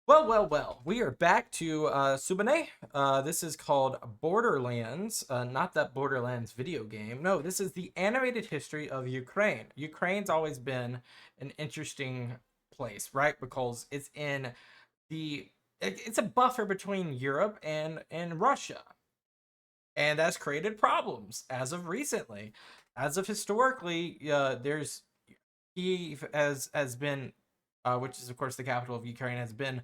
Well, we are back to Suibhne. This is called Borderlands, not that Borderlands video game. No, this is the animated history of Ukraine. Ukraine's always been an interesting place, right? Because it's in it's a buffer between Europe and Russia. And that's created problems as of recently. As of historically, there's Kiev has been, which is of course the capital of Ukraine, has been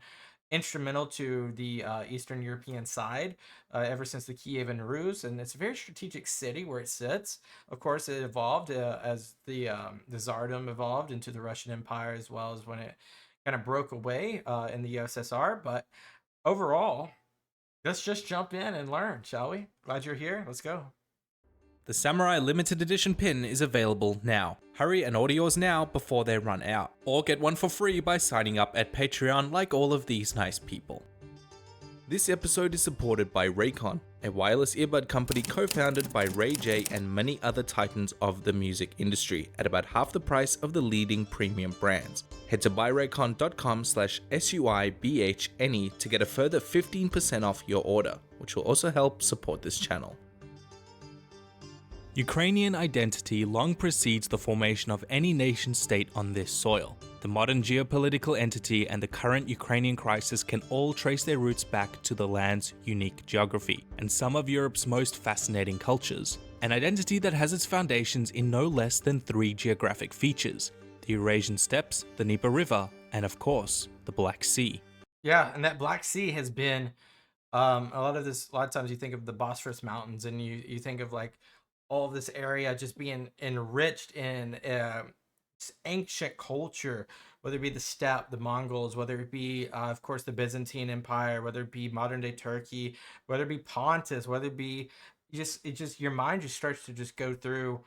instrumental to the Eastern European side ever since the Kievan Rus, and it's a very strategic city where it sits. Of course, it evolved as the Tsardom evolved into the Russian Empire, as well as when it kind of broke away in the USSR. But overall, let's just jump in and learn, shall we? Glad you're here. Let's go. The Samurai Limited Edition pin is available now. Hurry and order yours now before they run out, or get one for free by signing up at Patreon like all of these nice people. This episode is supported by Raycon, a wireless earbud company co-founded by Ray J and many other titans of the music industry at about half the price of the leading premium brands. Head to buyraycon.com/SUIBHNE to get a further 15% off your order, which will also help support this channel. Ukrainian identity long precedes the formation of any nation-state on this soil. The modern geopolitical entity and the current Ukrainian crisis can all trace their roots back to the land's unique geography and some of Europe's most fascinating cultures. An identity that has its foundations in no less than 3 geographic features: the Eurasian steppes, the Dnieper River, and of course, the Black Sea. Yeah, and that Black Sea has been a lot of times you think of the Bosphorus Mountains, and you think of like all of this area just being enriched in ancient culture, whether it be the steppe, the Mongols, whether it be, of course, the Byzantine Empire, whether it be modern day Turkey, whether it be Pontus, whether it be your mind just starts to just go through,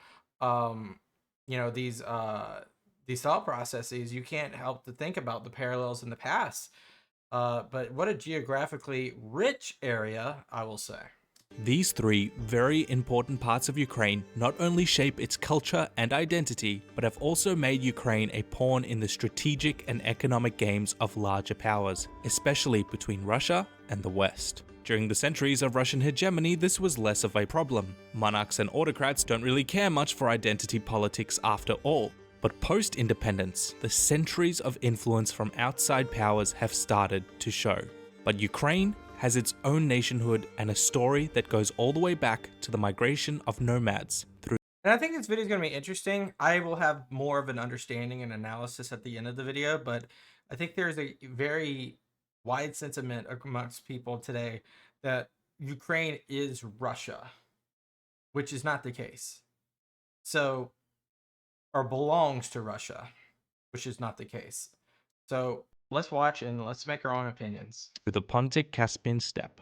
these thought processes. You can't help to think about the parallels in the past. But what a geographically rich area, I will say. These 3 very important parts of Ukraine not only shape its culture and identity, but have also made Ukraine a pawn in the strategic and economic games of larger powers, especially between Russia and the West. During the centuries of Russian hegemony, this was less of a problem. Monarchs and autocrats don't really care much for identity politics after all. But post-independence, the centuries of influence from outside powers have started to show. But Ukraine has its own nationhood and a story that goes all the way back to the migration of nomads through. And I think this video is going to be interesting. I will have more of an understanding and analysis at the end of the video, but I think there's a very wide sentiment amongst people today that Ukraine is Russia, which is not the case. So, or belongs to Russia, which is not the case. So let's watch and let's make our own opinions. The Pontic-Caspian steppe.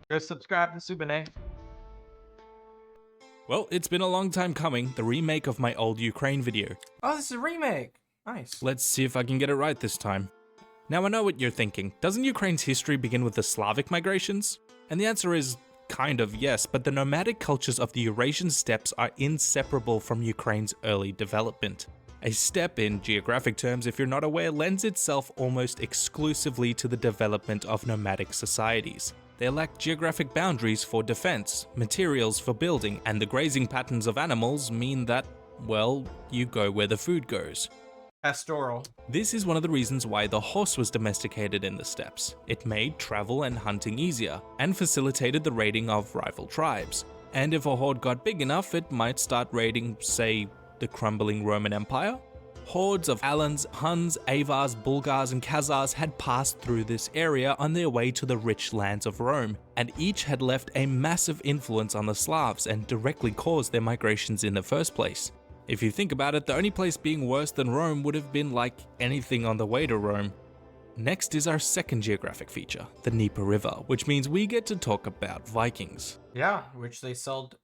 Go subscribe to Suibhne. Well, it's been a long time coming, the remake of my old Ukraine video. Oh, this is a remake. Nice. Let's see if I can get it right this time. Now I know what you're thinking. Doesn't Ukraine's history begin with the Slavic migrations? And the answer is kind of yes, but the nomadic cultures of the Eurasian steppes are inseparable from Ukraine's early development. A steppe, in geographic terms, if you're not aware, lends itself almost exclusively to the development of nomadic societies. They lack geographic boundaries for defense, materials for building, and the grazing patterns of animals mean that, well, you go where the food goes. Pastoral. This is one of the reasons why the horse was domesticated in the steppes. It made travel and hunting easier, and facilitated the raiding of rival tribes. And if a horde got big enough, it might start raiding, say, the crumbling Roman Empire. Hordes of Alans, Huns, Avars, Bulgars, and Khazars had passed through this area on their way to the rich lands of Rome, and each had left a massive influence on the Slavs and directly caused their migrations in the first place. If you think about it, the only place being worse than Rome would have been like anything on the way to Rome. Next is our second geographic feature, the Dnieper River, which means we get to talk about Vikings. Yeah, which they sold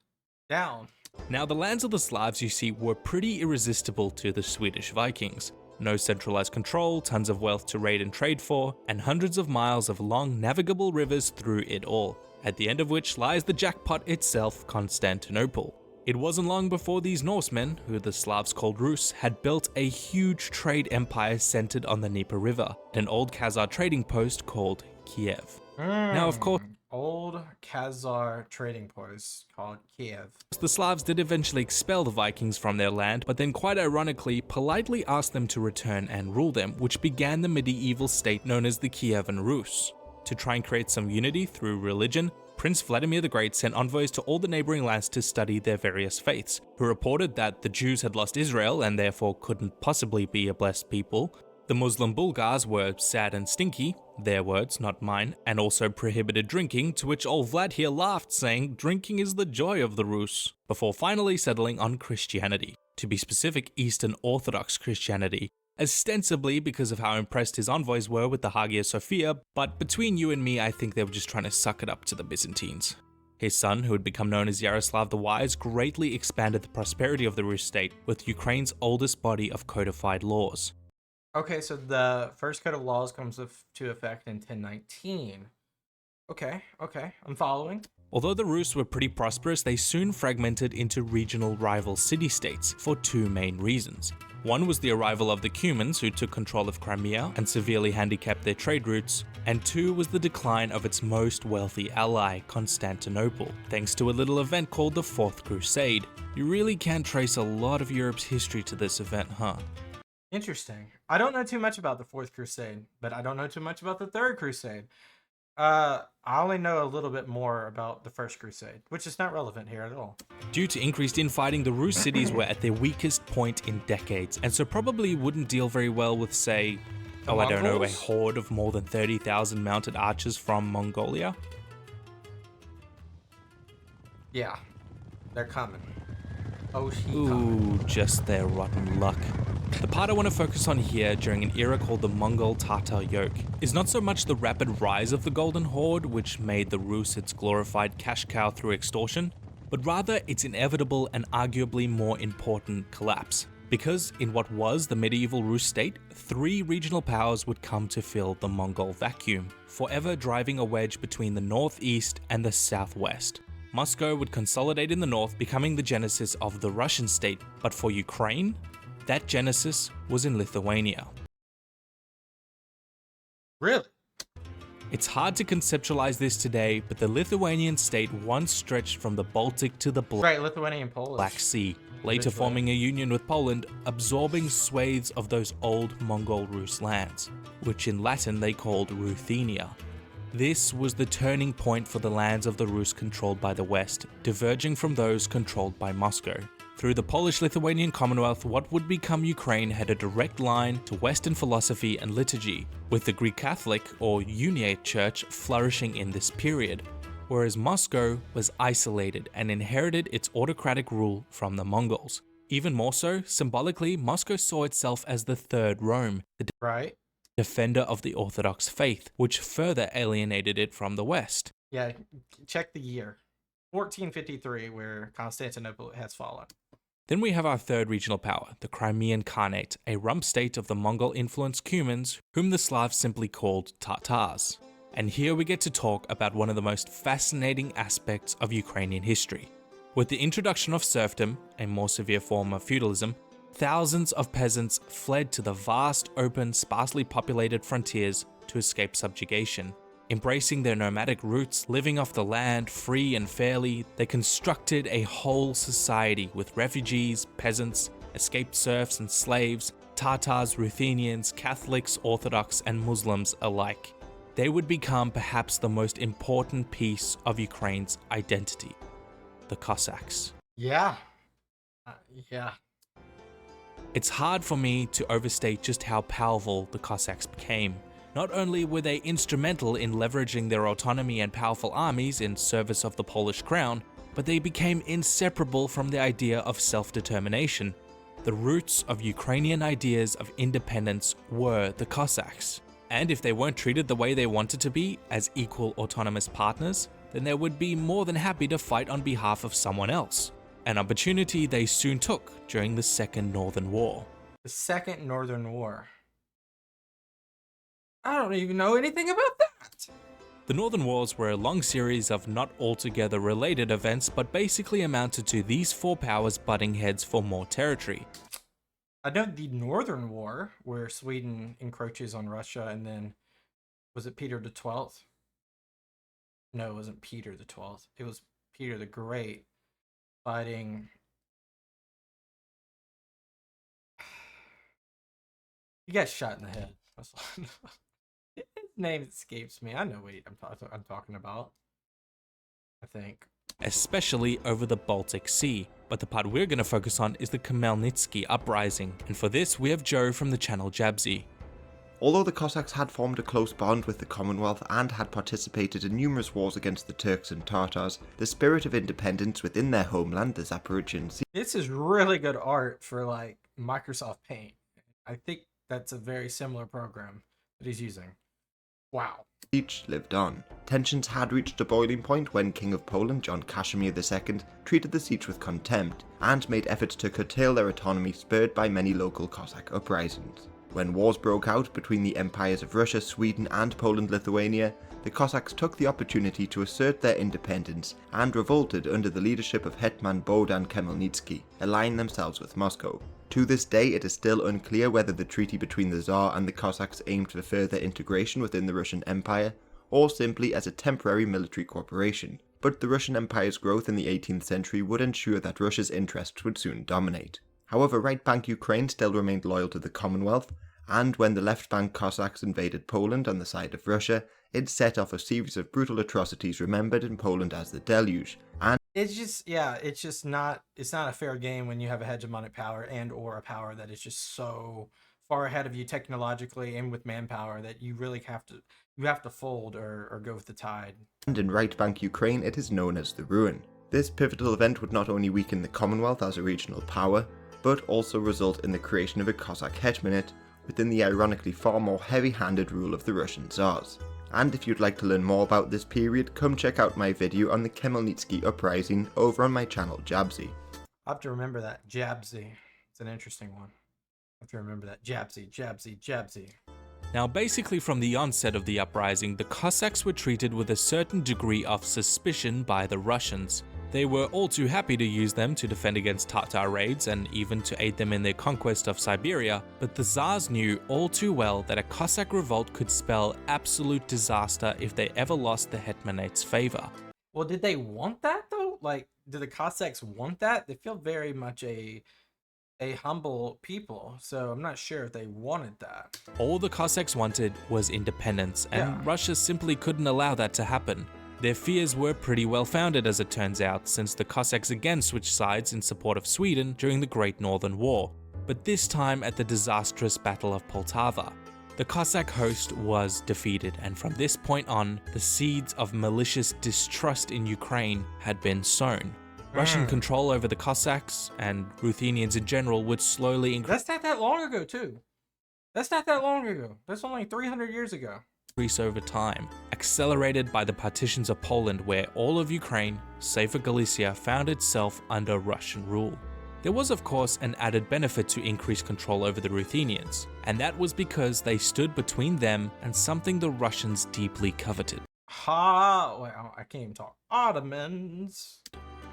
down. Now, the lands of the Slavs, you see, were pretty irresistible to the Swedish Vikings. no centralized control, tons of wealth to raid and trade for, and hundreds of miles of long navigable rivers through it all, at the end of which lies the jackpot itself, Constantinople. It wasn't long before these Norsemen, who the Slavs called Rus, had built a huge trade empire centered on the Dnieper River, an old Khazar trading post called Kiev. Now, of course, old Khazar trading post called Kiev. the Slavs did eventually expel the Vikings from their land, but then quite ironically, politely asked them to return and rule them, which began the medieval state known as the Kievan Rus. To try and create some unity through religion, Prince Vladimir the Great sent envoys to all the neighboring lands to study their various faiths, who reported that the Jews had lost Israel and therefore couldn't possibly be a blessed people. The Muslim Bulgars were sad and stinky, their words, not mine, and also prohibited drinking, to which old Vlad here laughed, saying drinking is the joy of the Rus, before finally settling on Christianity. To be specific, Eastern Orthodox Christianity, ostensibly because of how impressed his envoys were with the Hagia Sophia, but between you and me, I think they were just trying to suck it up to the Byzantines. His son, who had become known as Yaroslav the Wise, greatly expanded the prosperity of the Rus state with Ukraine's oldest body of codified laws. Okay, so the first code of laws comes to effect in 1019. Okay, I'm following. Although the Rus were pretty prosperous, they soon fragmented into regional rival city-states for two main reasons. One was the arrival of the Cumans, who took control of Crimea and severely handicapped their trade routes, and two was the decline of its most wealthy ally, Constantinople, thanks to a little event called the Fourth Crusade. You really can trace a lot of Europe's history to this event, huh? Interesting. I don't know too much about the Fourth Crusade, but I don't know too much about the Third Crusade. I only know a little bit more about the First Crusade, which is not relevant here at all. Due to increased infighting, the Rus cities were at their weakest point in decades, and so probably wouldn't deal very well with, say, The I don't know, a Mongols? horde of more than 30,000 mounted archers from Mongolia? Yeah, they're coming. Oh, she Ooh, just their rotten luck. The part I want to focus on here during an era called the Mongol-Tatar yoke is not so much the rapid rise of the Golden Horde, which made the Rus its glorified cash cow through extortion, but rather its inevitable and arguably more important collapse. Because in what was the medieval Rus state, three regional powers would come to fill the Mongol vacuum, forever driving a wedge between the northeast and the southwest. Moscow would consolidate in the north, becoming the genesis of the Russian state, but for Ukraine, that genesis was in Lithuania. Really? It's hard to conceptualize this today, but the Lithuanian state once stretched from the Baltic to the Right, Lithuanian Polish. Black Sea, later Literally. forming a union with Poland, absorbing swathes of those old Mongol Rus lands, which in Latin they called Ruthenia. This was the turning point for the lands of the Rus controlled by the West, diverging from those controlled by Moscow. Through the Polish-Lithuanian Commonwealth, what would become Ukraine had a direct line to Western philosophy and liturgy, with the Greek Catholic or Uniate Church flourishing in this period, whereas Moscow was isolated and inherited its autocratic rule from the Mongols. Even more so, symbolically, Moscow saw itself as the Third Rome, the Right? defender of the Orthodox faith, which further alienated it from the West. Yeah, check the year. 1453, where Constantinople has fallen. Then we have our third regional power, the Crimean Khanate, a rump state of the Mongol-influenced Cumans, whom the Slavs simply called Tatars. And here we get to talk about one of the most fascinating aspects of Ukrainian history. With the introduction of serfdom, a more severe form of feudalism, thousands of peasants fled to the vast, open, sparsely populated frontiers to escape subjugation. Embracing their nomadic roots, living off the land free and fairly, they constructed a whole society with refugees, peasants, escaped serfs and slaves, Tatars, Ruthenians, Catholics, Orthodox, and Muslims alike. They would become perhaps the most important piece of Ukraine's identity, the Cossacks. Yeah. Yeah. It's hard for me to overstate just how powerful the Cossacks became. Not only were they instrumental in leveraging their autonomy and powerful armies in service of the Polish crown, but they became inseparable from the idea of self-determination. The roots of Ukrainian ideas of independence were the Cossacks. And if they weren't treated the way they wanted to be, as equal autonomous partners, then they would be more than happy to fight on behalf of someone else. An opportunity they soon took during the Second Northern War. The Second Northern War. I don't even know anything about that. The Northern Wars were a long series of not altogether related events, but basically amounted to these four powers butting heads for more territory. I know the Northern War, where Sweden encroaches on Russia, and then, was it Peter the 12th? No, it wasn't Peter the 12th. It was Peter the Great fighting... He got shot in the head. His name escapes me. I know what I'm talking about. I think. Especially over the Baltic Sea. But the part we're going to focus on is the Khmelnytsky uprising. And for this, we have Joe from the channel Jabzy. Although the Cossacks had formed a close bond with the Commonwealth and had participated in numerous wars against the Turks and Tatars, the spirit of independence within their homeland, the Zaporozhian Sea, This is really good art for like Microsoft Paint. I think that's a very similar program that he's using. Wow. siege lived on. Tensions had reached a boiling point when King of Poland John Casimir II treated the siege with contempt and made efforts to curtail their autonomy, spurred by many local Cossack uprisings. When wars broke out between the empires of Russia, Sweden and Poland-Lithuania, the Cossacks took the opportunity to assert their independence and revolted under the leadership of Hetman Bohdan Khmelnytsky, aligning themselves with Moscow. To this day, it is still unclear whether the treaty between the Tsar and the Cossacks aimed for further integration within the Russian Empire, or simply as a temporary military cooperation, but the Russian Empire's growth in the 18th century would ensure that Russia's interests would soon dominate. However, right bank Ukraine still remained loyal to the Commonwealth, and when the left bank Cossacks invaded Poland on the side of Russia, it set off a series of brutal atrocities remembered in Poland as the Deluge, and It's just, yeah, it's not a fair game when you have a hegemonic power and or a power that is just so far ahead of you technologically and with manpower that you really have to fold or go with the tide. and in right bank Ukraine it is known as the Ruin. This pivotal event would not only weaken the Commonwealth as a regional power, but also result in the creation of a Cossack hegemonate within the ironically far more heavy-handed rule of the Russian Tsars. And if you'd like to learn more about this period, come check out my video on the Khmelnytsky uprising over on my channel Jabzy. I have to remember that. Jabzy. It's an interesting one. I have to remember that. Jabzy, Jabzy, Jabzy. Now, basically from the onset of the uprising, the Cossacks were treated with a certain degree of suspicion by the Russians. They were all too happy to use them to defend against Tatar raids and even to aid them in their conquest of Siberia, but the Tsars knew all too well that a Cossack revolt could spell absolute disaster if they ever lost the Hetmanate's favor. Well, did they want that though? Like, do the Cossacks want that? They feel very much a humble people, so I'm not sure if they wanted that. All the Cossacks wanted was independence, and Russia simply couldn't allow that to happen. Their fears were pretty well founded, as it turns out, since the Cossacks again switched sides in support of Sweden during the Great Northern War, but this time at the disastrous Battle of Poltava. The Cossack host was defeated, and from this point on, the seeds of malicious distrust in Ukraine had been sown. Russian control over the Cossacks, and Ruthenians in general, would slowly That's not that long ago, too. That's not that long ago. That's only 300 years ago. increase over time, accelerated by the partitions of Poland, where all of Ukraine, save for Galicia, found itself under Russian rule. There was of course an added benefit to increased control over the Ruthenians, and that was because they stood between them and something the Russians deeply coveted: Well, I can't even talk. Ottomans.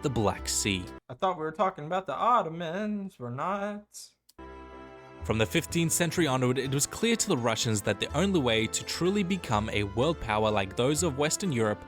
the Black Sea. I thought we were talking about the Ottomans. We're not. From the 15th century onward, it was clear to the Russians that the only way to truly become a world power like those of Western Europe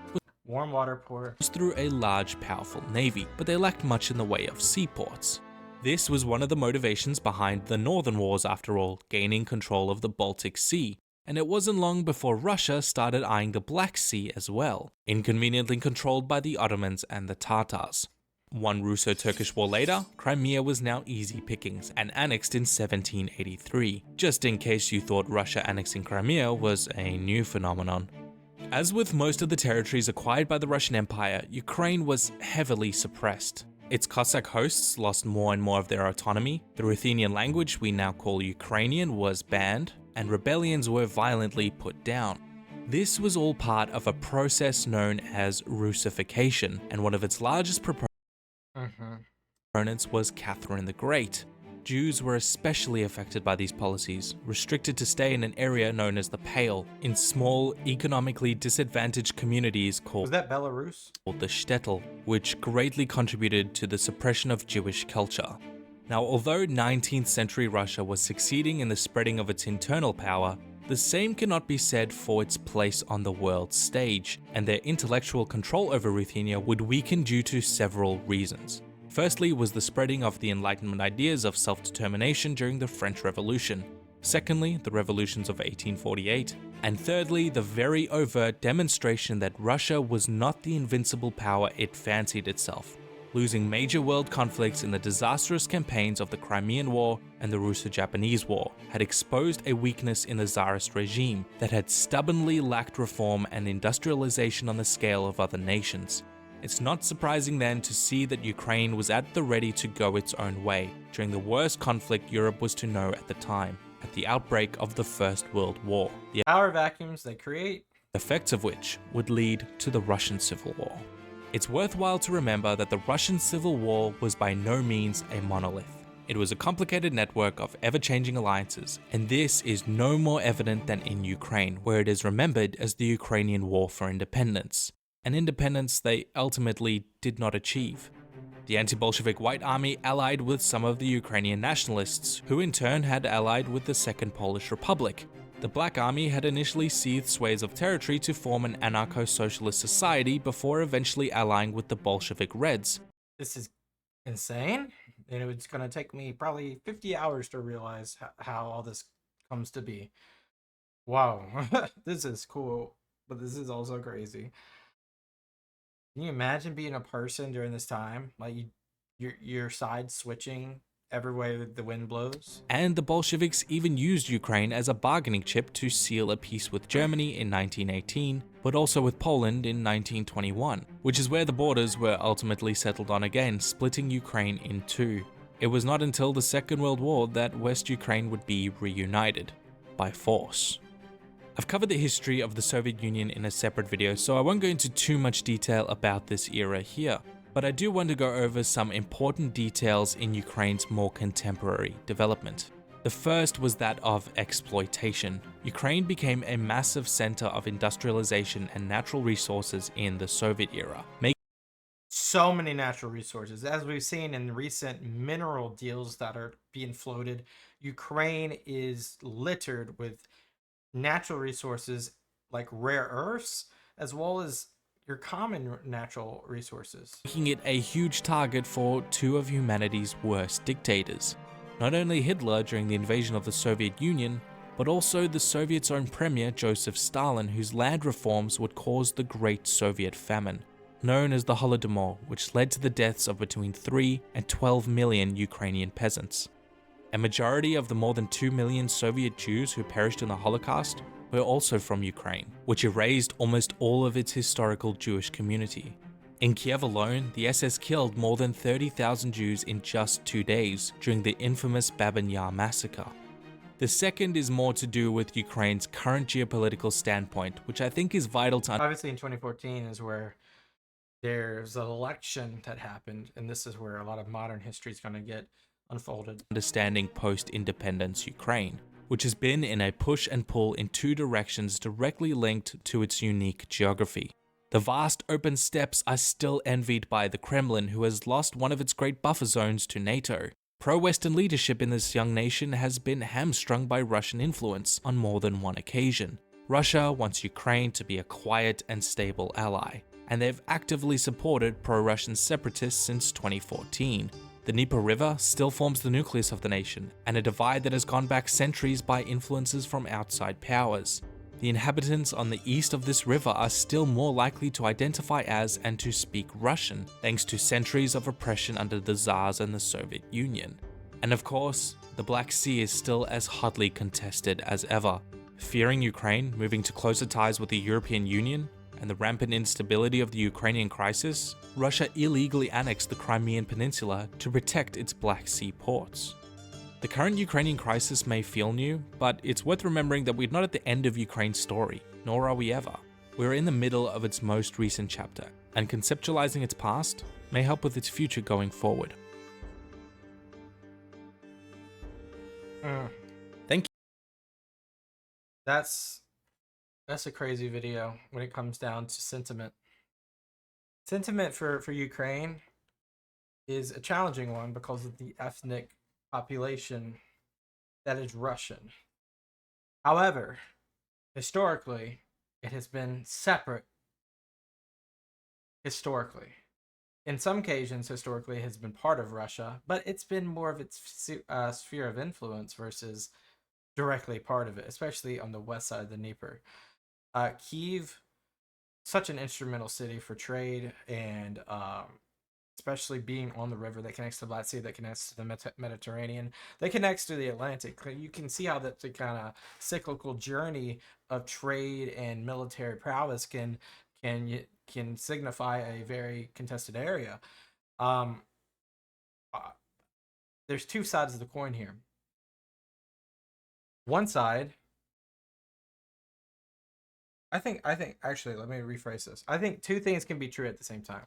Warm water port. was through a large, powerful navy, but they lacked much in the way of seaports. This was one of the motivations behind the Northern Wars, after all, gaining control of the Baltic Sea, and it wasn't long before Russia started eyeing the Black Sea as well, inconveniently controlled by the Ottomans and the Tatars. One Russo-Turkish war later, Crimea was now easy pickings and annexed in 1783, just in case you thought Russia annexing Crimea was a new phenomenon. As with most of the territories acquired by the Russian Empire, Ukraine was heavily suppressed. Its Cossack hosts lost more and more of their autonomy, the Ruthenian language we now call Ukrainian was banned, and rebellions were violently put down. This was all part of a process known as Russification, and one of its largest proponents was Catherine the Great. Jews were especially affected by these policies, restricted to stay in an area known as the Pale, in small, economically disadvantaged communities Was called that Belarus? the shtetl, which greatly contributed to the suppression of Jewish culture. Now, although 19th century Russia was succeeding in the spreading of its internal power, the same cannot be said for its place on the world stage, and their intellectual control over Ruthenia would weaken due to several reasons. Firstly was the spreading of the Enlightenment ideas of self-determination during the French Revolution. Secondly, the revolutions of 1848. And thirdly, the very overt demonstration that Russia was not the invincible power it fancied itself, losing major world conflicts in the disastrous campaigns of the Crimean War and the Russo-Japanese War, had exposed a weakness in the Tsarist regime that had stubbornly lacked reform and industrialization on the scale of other nations. It's not surprising then to see that Ukraine was at the ready to go its own way during the worst conflict Europe was to know at the time, at the outbreak of the First World War, the Power vacuums they create. effects of which would lead to the Russian Civil War. It's worthwhile to remember that the Russian Civil War was by no means a monolith. It was a complicated network of ever-changing alliances, and this is no more evident than in Ukraine, where it is remembered as the Ukrainian War for Independence, an independence they ultimately did not achieve. The anti-Bolshevik White Army allied with some of the Ukrainian nationalists, who in turn had allied with the Second Polish Republic. The Black Army had initially seized swathes of territory to form an anarcho-socialist society before eventually allying with the Bolshevik Reds. This is insane, and it's going to take me probably 50 hours to realize how all this comes to be. Wow. This is cool, but this is also crazy. Can you imagine being a person during this time? Like your side switching every way the wind blows? And the Bolsheviks even used Ukraine as a bargaining chip to seal a peace with Germany in 1918, but also with Poland in 1921, which is where the borders were ultimately settled on again, splitting Ukraine in two. It was not until the Second World War that West Ukraine would be reunited, by force. I've covered the history of the Soviet Union in a separate video, so I won't go into too much detail about this era here, but I do want to go over some important details in Ukraine's more contemporary development. The first was that of exploitation. Ukraine became a massive center of industrialization and natural resources in the Soviet era, So many natural resources. As we've seen in recent mineral deals that are being floated, Ukraine is littered with natural resources like rare earths, as well as your common natural resources. making it a huge target for two of humanity's worst dictators. Not only Hitler during the invasion of the Soviet Union, but also the Soviets' own premier Joseph Stalin, whose land reforms would cause the Great Soviet Famine, known as the Holodomor, which led to the deaths of between 3 and 12 million Ukrainian peasants. A majority of the more than 2 million Soviet Jews who perished in the Holocaust were also from Ukraine, which erased almost all of its historical Jewish community. In Kiev alone, the SS killed more than 30,000 Jews in just 2 days during the infamous Babin Yar massacre. The second is more to do with Ukraine's current geopolitical standpoint, which I think is vital to Obviously in 2014 is where there's an election that happened, and this is where a lot of modern history is going to get unfolded. understanding post-independence Ukraine, which has been in a push and pull in two directions directly linked to its unique geography. The vast open steppes are still envied by the Kremlin, who has lost one of its great buffer zones to NATO. Pro-Western leadership in this young nation has been hamstrung by Russian influence on more than one occasion. Russia wants Ukraine to be a quiet and stable ally, and they've actively supported pro-Russian separatists since 2014. The Dnieper River still forms the nucleus of the nation, and a divide that has gone back centuries by influences from outside powers. The inhabitants on the east of this river are still more likely to identify as and to speak Russian, thanks to centuries of oppression under the Tsars and the Soviet Union. And of course, the Black Sea is still as hotly contested as ever. Fearing Ukraine moving to closer ties with the European Union, and the rampant instability of the Ukrainian crisis, Russia illegally annexed the Crimean Peninsula to protect its Black Sea ports. The current Ukrainian crisis may feel new, but it's worth remembering that we're not at the end of Ukraine's story, nor are we ever. We're in the middle of its most recent chapter, and conceptualizing its past may help with its future going forward. Mm, Thank you. that's a crazy video when it comes down to sentiment. Sentiment for Ukraine is a challenging one because of the ethnic population that is Russian. However, historically, it has been separate. Historically, in some occasions, historically, it has been part of Russia, but it's been more of its sphere of influence versus directly part of it, especially on the west side of the Dnieper. Kiev, such an instrumental city for trade and especially being on the river that connects to the Black Sea, that connects to the Mediterranean, that connects to the Atlantic. You can see how that's a kind of cyclical journey of trade and military prowess can signify a very contested area. Um, uh, there's two sides of the coin here. One side, I think actually, let me rephrase this. I think two things can be true at the same time.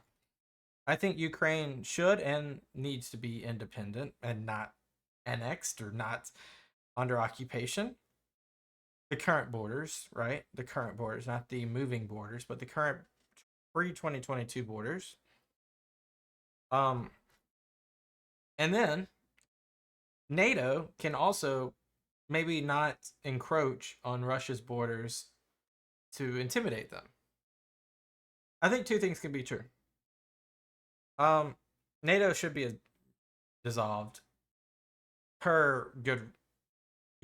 I think Ukraine should and needs to be independent and not annexed or not under occupation. The current borders, right? The current borders, not the moving borders, but the current pre-2022 borders. Um, and then NATO can also maybe not encroach on Russia's borders to intimidate them. I think two things can be true. Um, NATO should be dissolved per good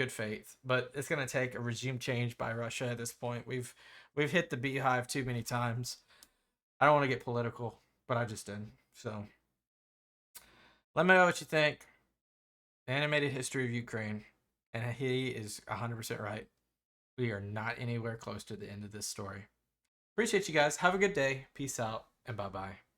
faith, but it's going to take a regime change by Russia at this point. We've hit the beehive too many times. I don't want to get political, but I just did. So let me know what you think. Animated history of Ukraine, and he is 100% right. We are not anywhere close to the end of this story. Appreciate you guys. Have a good day. Peace out, and bye bye.